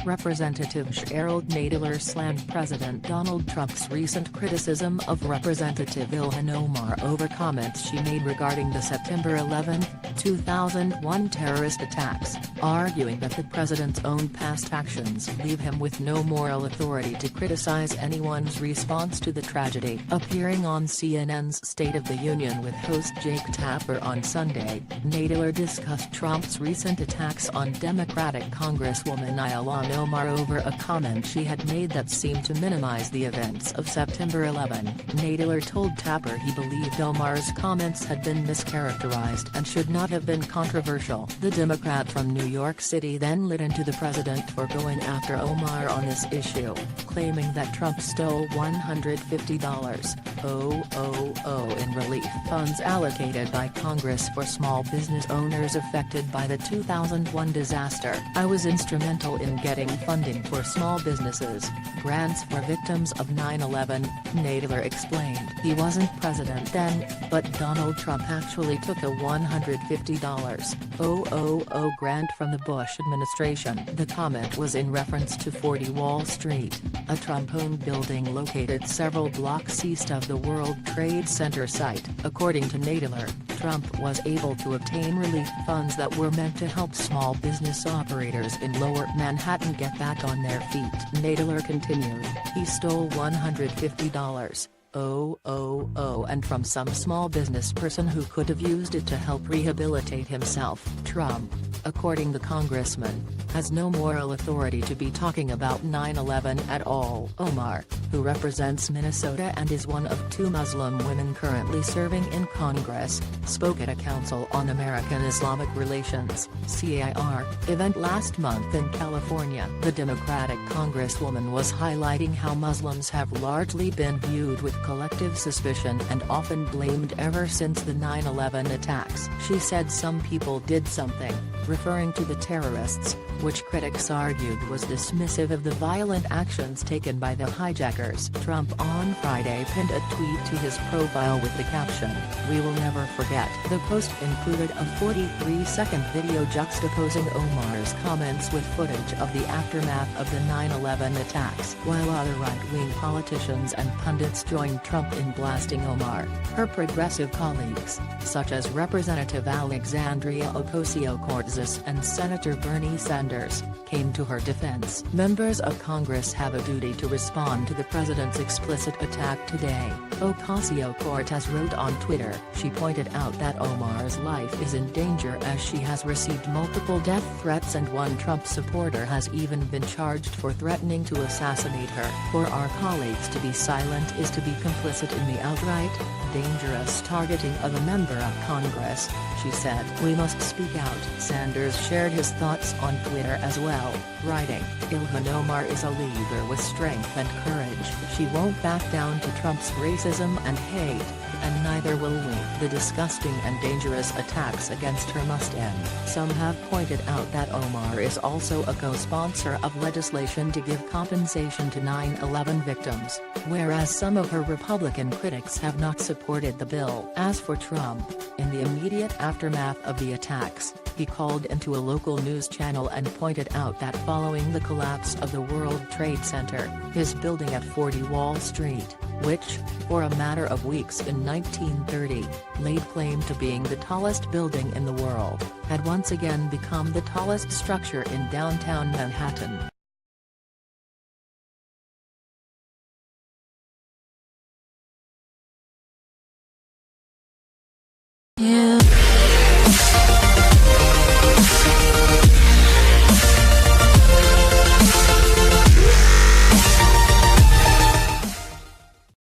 Representative Cheryl Nadler slammed President Donald Trump's recent criticism of Representative Ilhan Omar over comments she made regarding the September 11, 2001 terrorist attacks, arguing that the president's own past actions leave him with no moral authority to criticize anyone's response to the tragedy. Appearing on CNN's State of the Union with host Jake Tapper on Sunday, Nadler discussed Trump's recent attacks on Democratic Congresswoman Ilhan Omar over a comment she had made that seemed to minimize the events of September 11. Nadler told Tapper he believed Omar's comments had been mischaracterized and should not have been controversial. The Democrat from New York City then lit into the president for going after Omar on this issue, claiming that Trump stole $150,000 in relief funds allocated by Congress for small business owners affected by the 2001 disaster. "I was instrumental in getting funding for small businesses, grants for victims of 9/11, Nadler explained. He wasn't president then, but Donald Trump actually took a $150,000 grant from the Bush administration. The comment was in reference to 40 Wall Street, a Trump-owned building located several blocks east of the World Trade Center site. According to Nadler, Trump was able to obtain relief funds that were meant to help small business operators in Lower Manhattan get back on their feet. Nadler continued, "He stole $150,000 and from some small business person who could have used it to help rehabilitate himself." Trump, according to the congressman, has no moral authority to be talking about 9/11 at all. Omar, who represents Minnesota and is one of 2 Muslim women currently serving in Congress, spoke at a Council on American Islamic Relations (CAIR) event last month in California. The Democratic congresswoman was highlighting how Muslims have largely been viewed with collective suspicion and often blamed ever since the 9/11 attacks. She said some people did something, referring to the terrorists, which critics argued was dismissive of the violent actions taken by the hijackers. Trump on Friday pinned a tweet to his profile with the caption, "We will never forget." The post included a 43-second video juxtaposing Omar's comments with footage of the aftermath of the 9/11 attacks, while other right-wing politicians and pundits joined Trump in blasting Omar. Her progressive colleagues, such as Representative Alexandria Ocasio-Cortez and Senator Bernie Sanders, came to her defense. Members of Congress have a duty to respond to the president's explicit attack today, Ocasio-Cortez wrote on Twitter. She pointed out that Omar's life is in danger as she has received multiple death threats and one Trump supporter has even been charged for threatening to assassinate her. "For our colleagues to be silent is to be complicit in the outright, dangerous targeting of a member of Congress," she said. "We must speak out." Sanders shared his thoughts on Twitter as well, writing, "Ilhan Omar is a leader with strength and courage. She won't back down to Trump's racism and hate, and neither will we. The disgusting and dangerous attacks against her must end." Some have pointed out that Omar is also a co-sponsor of legislation to give compensation to 9/11 victims, whereas some of her Republican critics have not supported the bill. As for Trump, in the immediate aftermath of the attacks, he called into a local news channel and pointed out that following the collapse of the World Trade Center, his building at 40 Wall Street, which, for a matter of weeks in 1930, laid claim to being the tallest building in the world, had once again become the tallest structure in downtown Manhattan.